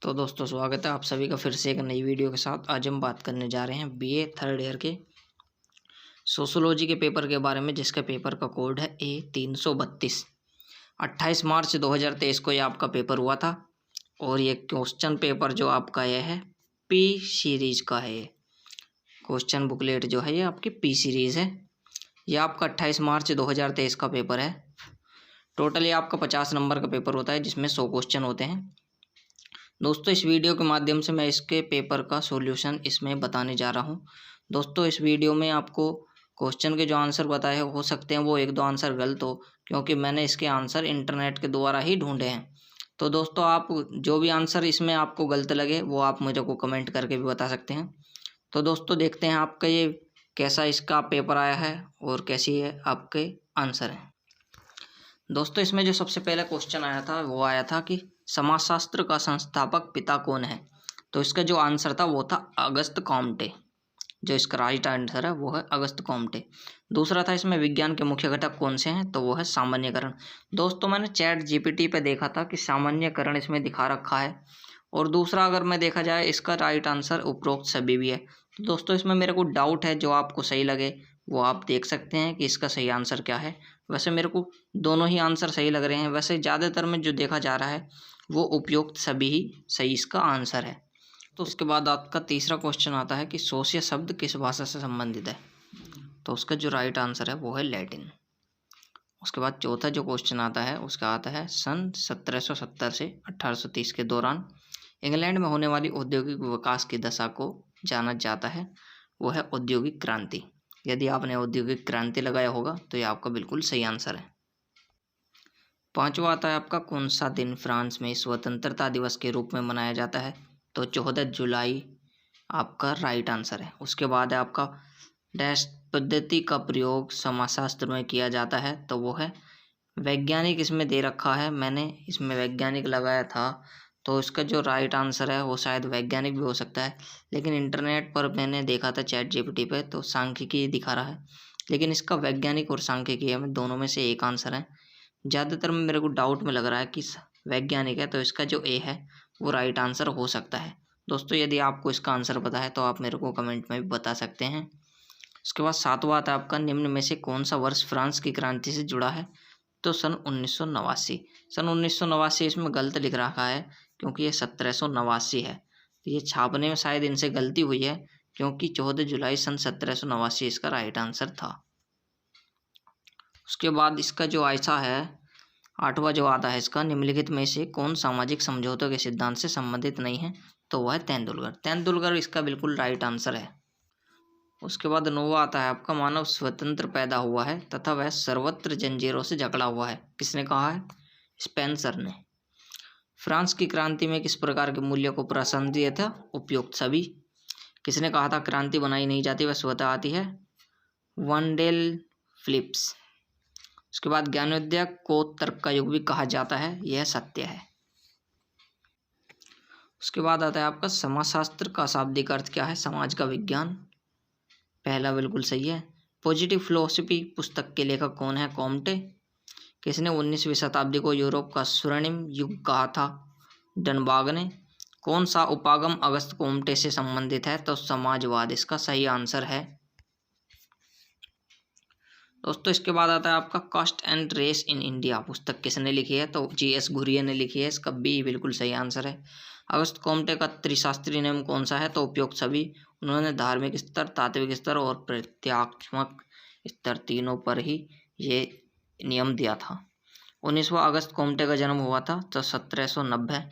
तो दोस्तों स्वागत है आप सभी का फिर से एक नई वीडियो के साथ। आज हम बात करने जा रहे हैं बीए थर्ड ईयर के सोशोलॉजी के पेपर के बारे में, जिसका पेपर का कोड है A332। 28 मार्च 2023 को ये आपका पेपर हुआ था और ये क्वेश्चन पेपर जो आपका यह है पी सीरीज का है। ये क्वेश्चन बुकलेट जो है ये आपकी पी सीरीज है। ये आपका 28 मार्च 2023 का पेपर है। टोटल ये आपका 50 नंबर का पेपर होता है, जिसमें 100 क्वेश्चन होते हैं। दोस्तों इस वीडियो के माध्यम से मैं इसके पेपर का सॉल्यूशन इसमें बताने जा रहा हूं। दोस्तों इस वीडियो में आपको क्वेश्चन के जो आंसर बताए हो सकते हैं वो एक दो आंसर गलत हो, क्योंकि मैंने इसके आंसर इंटरनेट के द्वारा ही ढूंढे हैं। तो दोस्तों आप जो भी आंसर इसमें आपको गलत लगे वो आप मुझे को कमेंट करके भी बता सकते हैं। तो दोस्तों देखते हैं आपका ये कैसा इसका पेपर आया है और कैसी है आपके आंसर हैं। दोस्तों इसमें जो सबसे पहला क्वेश्चन आया था वो आया था कि समाजशास्त्र का संस्थापक पिता कौन है। तो इसका जो आंसर था वो था अगस्त कॉम्टे। जो इसका राइट आंसर है वो है अगस्त कॉम्टे। दूसरा था इसमें विज्ञान के मुख्य घटक कौन से हैं, तो वो है सामान्यकरण। दोस्तों मैंने चैट जीपीटी पे देखा था कि सामान्यकरण इसमें दिखा रखा है। और दूसरा अगर मैं देखा जाए इसका राइट आंसर उपरोक्त सभी भी है। तो दोस्तों इसमें मेरे को डाउट है, जो आपको सही लगे वो आप देख सकते हैं कि इसका सही आंसर क्या है। वैसे मेरे को दोनों ही आंसर सही लग रहे हैं। वैसे ज़्यादातर में जो देखा जा रहा है वो उपयुक्त सभी ही सही इसका आंसर है। तो उसके बाद आपका तीसरा क्वेश्चन आता है कि सोशिया शब्द किस भाषा से संबंधित है। तो उसका जो राइट आंसर है वो है लैटिन। उसके बाद चौथा जो क्वेश्चन आता है उसका आता है सन 1770 से 1830 के दौरान इंग्लैंड में होने वाली औद्योगिक विकास की दशा को जाना जाता है, वो है औद्योगिक क्रांति। यदि आपने औद्योगिक क्रांति लगाया होगा तो ये आपका बिल्कुल सही आंसर है। पांचवा आता है आपका कौन सा दिन फ्रांस में स्वतंत्रता दिवस के रूप में मनाया जाता है। तो 14 जुलाई आपका राइट आंसर है। उसके बाद है आपका डैश पद्धति का प्रयोग समाजशास्त्र में किया जाता है, तो वो है वैज्ञानिक। इसमें दे रखा है, मैंने इसमें वैज्ञानिक लगाया था, तो इसका जो राइट आंसर है वो शायद वैज्ञानिक भी हो सकता है। लेकिन इंटरनेट पर मैंने देखा था चैट जीपीटी पे, तो सांख्यिकी दिखा रहा है। लेकिन इसका वैज्ञानिक और सांख्यिकी है, दोनों में से एक आंसर है। ज़्यादातर में मेरे को डाउट में लग रहा है कि वैज्ञानिक है, तो इसका जो ए है वो राइट आंसर हो सकता है। दोस्तों यदि आपको इसका आंसर पता है तो आप मेरे को कमेंट में भी बता सकते हैं। उसके बाद सातवां आता है आपका निम्न में से कौन सा वर्ष फ्रांस की क्रांति से जुड़ा है। तो सन 1989। सन 1989 इसमें गलत लिख रखा है, क्योंकि ये 1789 है। तो ये छापने में शायद इनसे गलती हुई है, क्योंकि 14 जुलाई सन 1789 इसका राइट आंसर था। उसके बाद इसका जो ऐसा है आठवां जो आता है इसका निम्नलिखित में से कौन सामाजिक समझौतों के सिद्धांत से संबंधित नहीं है। तो वह है तेंदुलकर। तेंदुलकर इसका बिल्कुल राइट आंसर है। उसके बाद नौवां आता है आपका मानव स्वतंत्र पैदा हुआ है तथा वह सर्वत्र जंजीरों से जकड़ा हुआ है। किसने कहा है? स्पेंसर ने। फ्रांस की क्रांति में किस प्रकार के मूल्य को प्रासंगिक दिया था? उपयुक्त सभी। किसने कहा था क्रांति बनाई नहीं जाती वह स्वतः आती है? वंडेल फिलिप्स। उसके बाद ज्ञान विद्या को तर्क का युग भी कहा जाता है, यह सत्य है। उसके बाद आता है आपका समाजशास्त्र का शाब्दिक अर्थ क्या है? समाज का विज्ञान। पहला बिल्कुल सही है। पॉजिटिव फिलोसफी पुस्तक के लेखक कौन है? कॉम्टे। किसने 19वीं शताब्दी को यूरोप का स्वर्णिम युग कहा था? डनबाग ने। कौन सा उपागम अगस्त कॉम्टे से संबंधित है? तो समाजवाद इसका सही आंसर है। दोस्तों इसके बाद आता है आपका caste and race in India पुस्तक किसने लिखी है? तो GS घुरिये ने लिखी है। इसका बी बिल्कुल सही आंसर है। अगस्त कॉम्टे का त्रिशास्त्री नियम कौन सा है? तो उपयुक्त सभी। उन्होंने धार्मिक स्तर, तात्विक स्तर और प्रत्यात्मक स्तर तीनों पर ही ये नियम दिया था। 19वां अगस्त कॉम्टे का जन्म हुआ था तो 1790।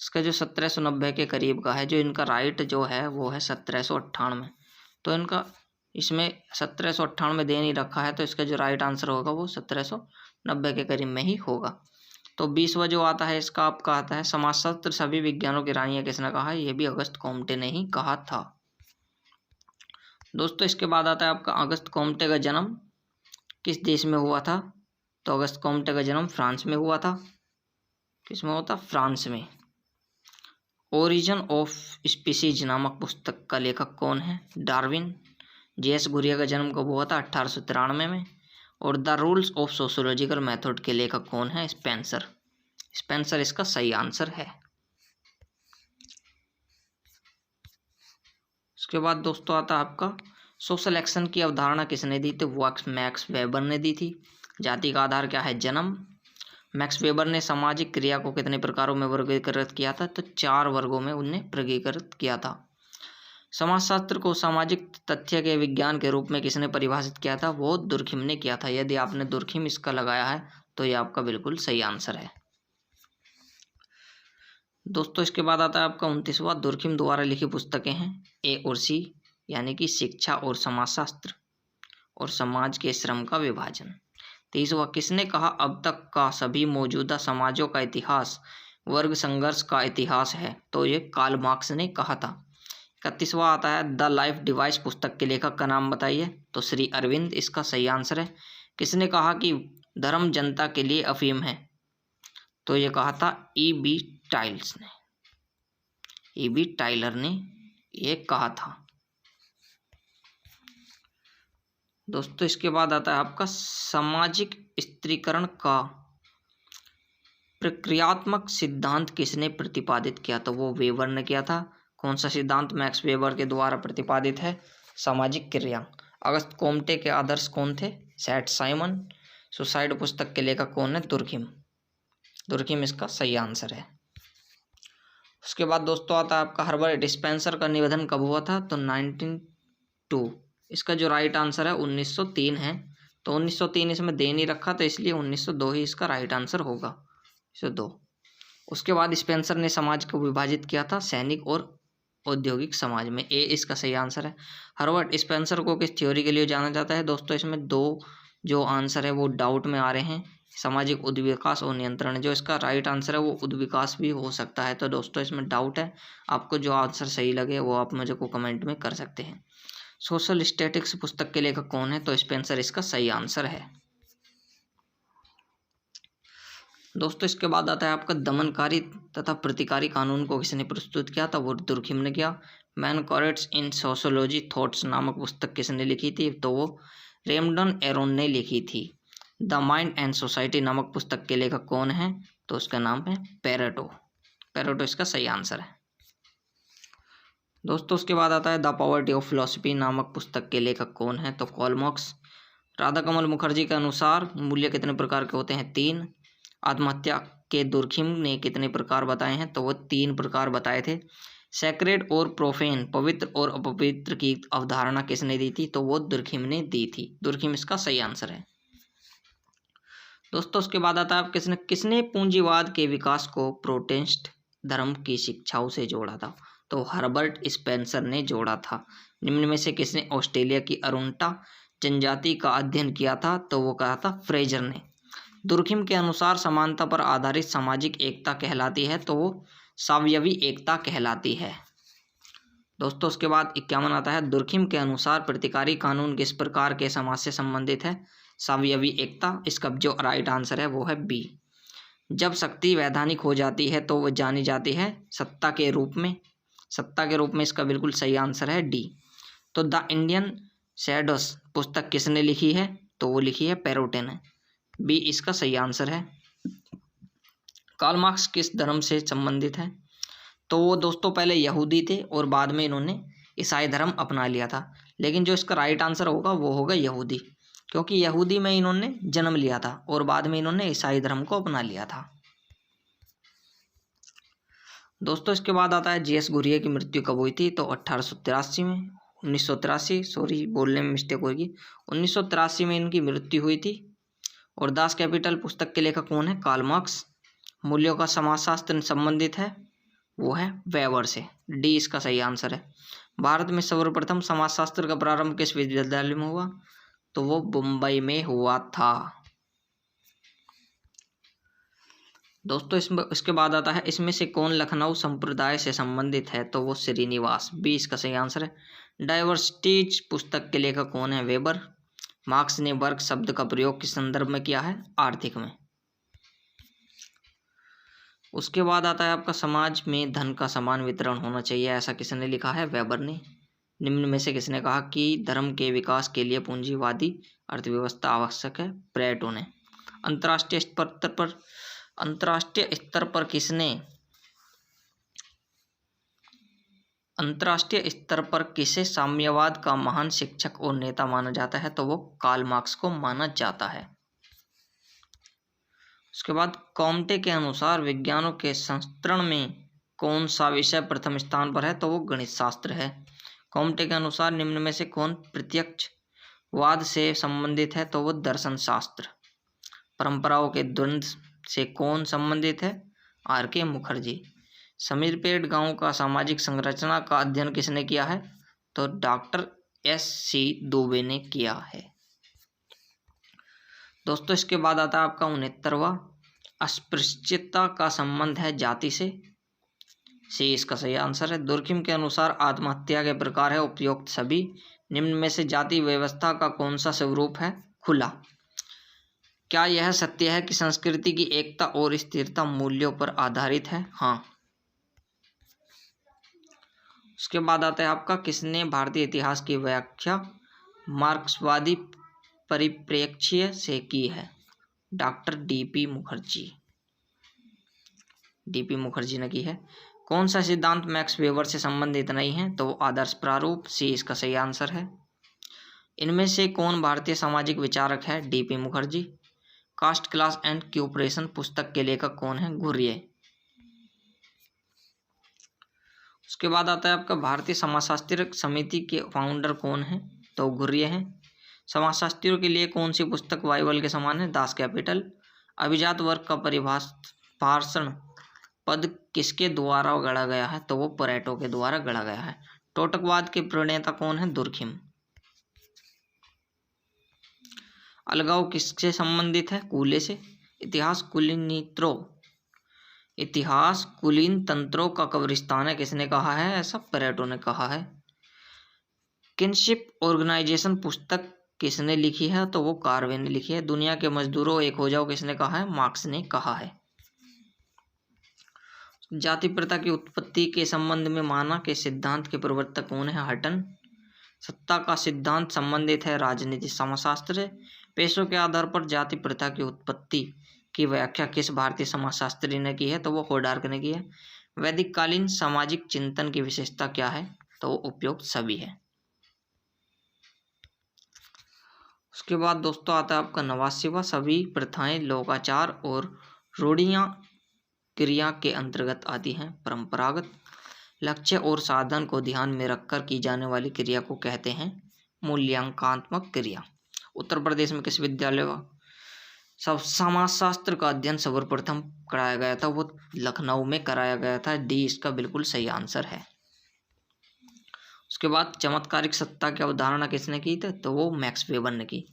इसका जो 1790 के करीब का है, जो इनका राइट जो है वो है 1798। तो इनका इसमें 1798 दे नहीं रखा है, तो इसका जो राइट आंसर होगा वो 1790 के करीब में ही होगा। तो 20वां जो आता है इसका आपका आता है समाजशास्त्र सभी विज्ञानों की रानी है। किसने कहा है? ये भी अगस्त कॉम्टे ने ही कहा था। दोस्तों इसके बाद आता है आपका अगस्त कॉम्टे का जन्म किस देश में हुआ था? तो अगस्त कॉम्टे का जन्म फ्रांस में हुआ था। किस में हुआ था? फ्रांस में। ओरिजिन ऑफ स्पीसीज नामक पुस्तक का लेखक कौन है? डार्विन। GS घुरिये का जन्म कब हुआ था? 1893 में। और the rules of sociological method के लेखक कौन है? स्पेंसर। स्पेंसर इसका सही आंसर है। उसके बाद दोस्तों आता है आपका सोशल एक्शन की अवधारणा किसने दी थी, वो मैक्स वेबर ने दी थी। जाति का आधार क्या है, जन्म। मैक्स वेबर ने सामाजिक क्रिया को कितने प्रकारों में वर्गीकृत किया था, तो 4 वर्गों में उन्हें वर्गीकृत किया था। समाजशास्त्र को सामाजिक तथ्य के विज्ञान के रूप में किसने परिभाषित किया था, वो दुर्खिम ने किया था। यदि आपने दुर्खिम इसका लगाया है तो ये आपका बिल्कुल सही आंसर है। दोस्तों इसके बाद आता है आपका 29वां, दुर्खिम द्वारा लिखी पुस्तकें हैं ए और सी, यानी कि शिक्षा और समाजशास्त्र और समाज के श्रम का विभाजन। 30वां, किसने कहा अब तक का सभी मौजूदा समाजों का इतिहास वर्ग संघर्ष का इतिहास है, तो ये कार्ल मार्क्स ने कहा था। 31वां आता है द लाइफ डिवाइस पुस्तक के लेखक का नाम बताइए, तो श्री अरविंद इसका सही आंसर है। किसने कहा कि धर्म जनता के लिए अफीम है, तो ये कहा था E.B. टाइल्स ने, E.B. टाइलर ने ये कहा था। दोस्तों इसके बाद आता है आपका सामाजिक स्त्रीकरण का प्रक्रियात्मक सिद्धांत किसने प्रतिपादित किया, तो वो वेबर ने किया था। कौन सा सिद्धांत मैक्स वेबर के द्वारा प्रतिपादित है, सामाजिक क्रिया। अगस्त कोम्टे के आदर्श कौन थे, सेठ साइमन। सुसाइड पुस्तक के लेखक कौन है, दुर्खिम। दुर्खिम इसका सही आंसर है। उसके बाद दोस्तों आता है आपका हर्बर्ट स्पेंसर का निधन कब हुआ था, तो 1902। इसका जो राइट आंसर है 1903 है, तो 1903 इसमें दे नहीं रखा, तो इसलिए 1902 ही इसका राइट आंसर होगा, 1902। उसके बाद स्पेंसर ने समाज को विभाजित किया था सैनिक और औद्योगिक समाज में, ए इसका सही आंसर है। हर्बर्ट स्पेंसर को किस थ्योरी के लिए जाना जाता है, दोस्तों इसमें 2 जो आंसर है वो डाउट में आ रहे हैं, सामाजिक उद्विकास और नियंत्रण। जो इसका राइट आंसर है वो उद्विकास भी हो सकता है, तो दोस्तों इसमें डाउट है। आपको जो आंसर सही लगे वो आप मुझे को कमेंट में कर सकते हैं। सोशल स्टैटिक्स पुस्तक के लेखक कौन है, तो स्पेंसर इसका सही आंसर है। दोस्तों इसके बाद आता है आपका दमनकारी तथा प्रतिकारी कानून को किसने प्रस्तुत किया था, वो दुर्खिम ने किया। मैन कॉरेट्स इन सोशोलॉजी थॉट्स नामक पुस्तक किसने लिखी थी, तो वो रेमंड एरोन ने लिखी थी। द माइंड एंड सोसाइटी नामक पुस्तक के लेखक कौन है, तो उसका नाम है पेरेटो। पेरेटो इसका सही आंसर है। दोस्तों उसके बाद आता है द पॉवर्टी ऑफ फिलॉसफी नामक पुस्तक के लेखक कौन है, तो कार्ल मार्क्स। राधा कमल मुखर्जी के अनुसार मूल्य कितने प्रकार के होते हैं, 3। आत्महत्या के दुर्खिम ने कितने प्रकार बताए हैं, तो वो 3 प्रकार बताए थे। सैक्रेड और प्रोफेन, पवित्र और अपवित्र की अवधारणा किसने दी थी, तो वो दुर्खिम ने दी थी। दुर्खिम इसका सही आंसर है। दोस्तों उसके बाद आता है किसने पूंजीवाद के विकास को प्रोटेस्टेंट धर्म की शिक्षाओं से जोड़ा था, तो हर्बर्ट स्पेंसर ने जोड़ा था। निम्न में से किसने ऑस्ट्रेलिया की अरुंटा जनजाति का अध्ययन किया था, तो वो कहा था फ्रेजर ने। दुर्खिम के अनुसार समानता पर आधारित सामाजिक एकता कहलाती है, तो वो सावयवी एकता कहलाती है। दोस्तों उसके बाद 51 आता है दुर्खिम के अनुसार प्रतिकारी कानून किस प्रकार के समाज से संबंधित है, सावयवी एकता। इसका जो राइट आंसर है वो है बी। जब शक्ति वैधानिक हो जाती है तो वह जानी जाती है सत्ता के रूप में, सत्ता के रूप में इसका बिल्कुल सही आंसर है डी। तो द इंडियन शैडोस पुस्तक किसने लिखी है, तो वो लिखी है पेरोटे ने, बी इसका सही आंसर है। कार्ल मार्क्स किस धर्म से संबंधित है, तो वो दोस्तों पहले यहूदी थे और बाद में इन्होंने ईसाई धर्म अपना लिया था, लेकिन जो इसका राइट आंसर होगा वो होगा यहूदी, क्योंकि यहूदी में इन्होंने जन्म लिया था और बाद में इन्होंने ईसाई धर्म को अपना लिया था। दोस्तों इसके बाद आता है जीएस घुरिये की मृत्यु कब हुई थी, तो 1883 में, 1983, सॉरी बोलने में मिस्टेक होगी, 1983 में इनकी मृत्यु हुई थी। और दास कैपिटल पुस्तक के लेखक कौन है, कार्ल मार्क्स। मूल्यों का समाजशास्त्र संबंधित है, वो है वेबर से, डी इसका सही आंसर है। भारत में सर्वप्रथम समाजशास्त्र का प्रारंभ किस विश्वविद्यालय में हुआ, तो वो मुंबई में हुआ था। दोस्तों इसके बाद आता है इसमें से कौन लखनऊ संप्रदाय से संबंधित है, तो वो श्रीनिवास, बी इसका सही आंसर है। डाइवर्सिटीज पुस्तक के लेखक कौन है, वेबर। मार्क्स ने वर्ग शब्द का प्रयोग किस संदर्भ में किया है, आर्थिक में। उसके बाद आता है आपका समाज में धन का समान वितरण होना चाहिए, ऐसा किसने लिखा है, वेबर ने। निम्न में से किसने कहा कि धर्म के विकास के लिए पूंजीवादी अर्थव्यवस्था आवश्यक है, प्लेटो ने। अंतर्राष्ट्रीय स्तर पर किसने अंतर्राष्ट्रीय स्तर पर किसे साम्यवाद का महान शिक्षक और नेता माना जाता है? तो वो कार्ल मार्क्स को माना जाता है। उसके बाद कॉम्टे के अनुसार विज्ञानों के संस्करण में कौन सा विषय प्रथम स्थान पर है? तो वो गणित शास्त्र है। कॉम्टे के अनुसार निम्न में से कौन प्रत्यक्षवाद से संबंधित है? तो वो दर्शन शास्त्र। परंपराओं के द्वंद्व से कौन संबंधित है? R.K. मुखर्जी। समीरपेट गांव का सामाजिक संरचना का अध्ययन किसने किया है? तो डॉक्टर S.C. दुबे ने किया है। दोस्तों इसके बाद आता है आपका 69वां, अस्पृश्यता का संबंध है जाति से। सी इसका सही आंसर है। दुर्खिम के अनुसार आत्महत्या के प्रकार है उपयुक्त सभी। निम्न में से जाति व्यवस्था का कौन सा स्वरूप है? खुला। क्या यह सत्य है कि संस्कृति की एकता और स्थिरता मूल्यों पर आधारित है? हाँ। उसके बाद आता है आपका किसने भारतीय इतिहास की व्याख्या मार्क्सवादी परिप्रेक्ष्य से की है? Doctor D.P. Mukherjee. D.P. Mukherjee ने की है। कौन सा सिद्धांत मैक्स वेबर से संबंधित नहीं है? तो आदर्श प्रारूप। सी इसका सही आंसर है। इनमें से कौन भारतीय सामाजिक विचारक है? D.P. Mukherjee. Caste class and occupation पुस्तक के लेखक कौन है? घुर्ये। उसके बाद आता है आपका भारतीय समाजशास्त्री समिति के फाउंडर कौन है? तो घुर्ये हैं। समाजशास्त्रियों के लिए कौन सी पुस्तक बाइबल के समान है? Das Kapital. अभिजात वर्ग का भाषण पद किसके द्वारा गढ़ा गया है? तो वो परेटो के द्वारा गढ़ा गया है। टोटकवाद के प्रणेता कौन है? दुर्खिम। अलगाव किससे संबंधित है? कूले से। इतिहास कुलीन तंत्रों का कब्रिस्तान है किसने कहा है? ऐसा परेटो ने कहा है। किनशिप ऑर्गेनाइजेशन पुस्तक किसने लिखी है? तो वो कार्वे ने लिखी है। दुनिया के मजदूरों एक हो जाओ किसने कहा है? मार्क्स ने कहा है। जाति प्रथा की उत्पत्ति के संबंध में माना के सिद्धांत के प्रवर्तक कौन है? हटन। सत्ता का सिद्धांत संबंधित है राजनीति समाजशास्त्र से। पेशों के आधार पर जाति प्रथा की उत्पत्ति की व्याख्या किस भारतीय समाजशास्त्री ने की है? तो वो होडार्क ने की है। वैदिक कालीन सामाजिक चिंतन की विशेषता क्या है? तो वो उपयुक्त सभी है। उसके बाद दोस्तों आता है आपका 89वां, सभी प्रथाएं लोकाचार और रूढ़ियां क्रिया के अंतर्गत आती हैं। परंपरागत लक्ष्य और साधन को ध्यान में रखकर की जाने वाली क्रिया को कहते हैं मूल्यांकनात्मक क्रिया। उत्तर प्रदेश में किस विद्यालय सब समाजशास्त्र का अध्ययन सर्वप्रथम कराया गया था? वो लखनऊ में कराया गया था। डी इसका बिल्कुल सही आंसर है। उसके बाद चमत्कारिक सत्ता की अवधारणा किसने की थी? तो वो मैक्स वेबर ने की।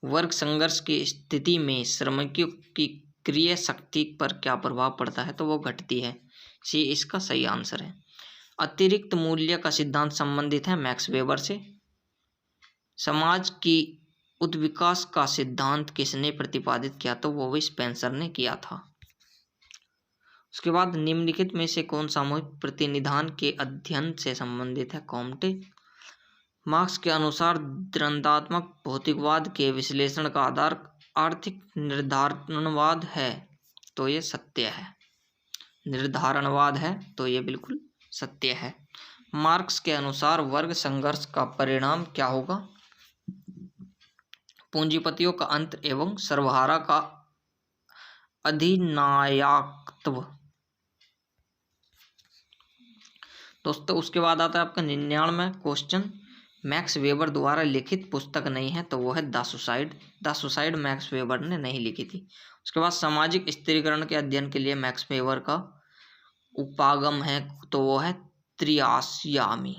वर्ग संघर्ष की स्थिति में श्रमिकों की क्रय शक्ति पर क्या प्रभाव पड़ता है? तो वो घटती है। सी इसका सही आंसर है। अतिरिक्त मूल्य का सिद्धांत संबंधित है मैक्स वेबर से। समाज की उत्विकास का सिद्धांत किसने प्रतिपादित किया? तो वो स्पेंसर ने किया था। उसके बाद निम्नलिखित में से कौन सामूहिक प्रतिनिधान के अध्ययन से संबंधित है? कॉम्टे। मार्क्स के अनुसार द्वंद्वात्मक भौतिकवाद के विश्लेषण का आधार आर्थिक निर्धारणवाद है। तो ये सत्य है। निर्धारणवाद है तो ये बिल्कुल सत्य है। मार्क्स के अनुसार वर्ग संघर्ष का परिणाम क्या होगा? पूंजीपतियों का अंत एवं सर्वहारा का अधिनायकत्व। दोस्तों उसके बाद आता है आपका 99वां क्वेश्चन, मैक्स वेबर द्वारा लिखित पुस्तक नहीं है तो वो है the suicide. The suicide max weber ने नहीं लिखी थी। उसके बाद सामाजिक स्थिरीकरण के अध्ययन के लिए मैक्स वेबर का उपागम है तो वो है त्रियायामी।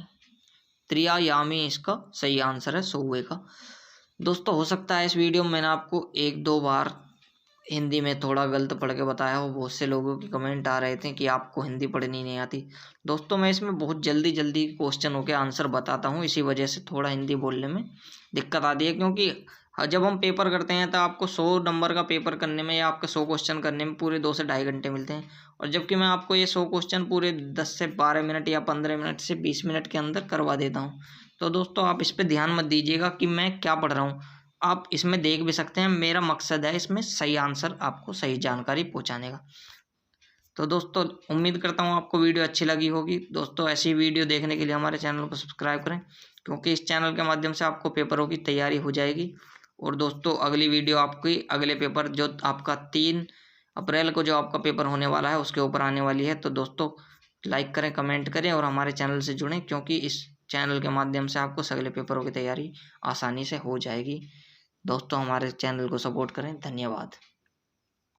त्रियायामी इसका सही आंसर है 100वें का। दोस्तों हो सकता है इस वीडियो में मैंने आपको 1-2 बार हिंदी में थोड़ा गलत पढ़ के बताया हो। बहुत से लोगों के कमेंट आ रहे थे कि आपको हिंदी पढ़नी नहीं आती। दोस्तों मैं इसमें बहुत जल्दी क्वेश्चन होकर आंसर बताता हूँ, इसी वजह से थोड़ा हिंदी बोलने में दिक्कत आती है। क्योंकि जब हम पेपर करते हैं तो आपको 100 नंबर का पेपर करने में या आपके 100 क्वेश्चन करने में पूरे 2 से ढाई घंटे मिलते हैं, और जबकि मैं आपको ये 100 क्वेश्चन पूरे 10 से 12 मिनट या 15 मिनट से 20 मिनट के अंदर करवा देता हूँ। तो दोस्तों आप इस पर ध्यान मत दीजिएगा कि मैं क्या पढ़ रहा हूँ, आप इसमें देख भी सकते हैं। मेरा मकसद है इसमें सही आंसर आपको सही जानकारी पहुँचाने का। तो दोस्तों उम्मीद करता हूँ आपको वीडियो अच्छी लगी होगी। दोस्तों ऐसी वीडियो देखने के लिए हमारे चैनल को सब्सक्राइब करें, क्योंकि इस चैनल के माध्यम से आपको पेपरों की तैयारी हो जाएगी। और दोस्तों अगली वीडियो आपकी अगले पेपर जो आपका 3 अप्रैल को जो आपका पेपर होने वाला है उसके ऊपर आने वाली है। तो दोस्तों लाइक करें, कमेंट करें और हमारे चैनल से जुड़ें, क्योंकि इस चैनल के माध्यम से आपको अगले पेपरों की तैयारी आसानी से हो जाएगी। दोस्तों हमारे चैनल को सपोर्ट करें। धन्यवाद।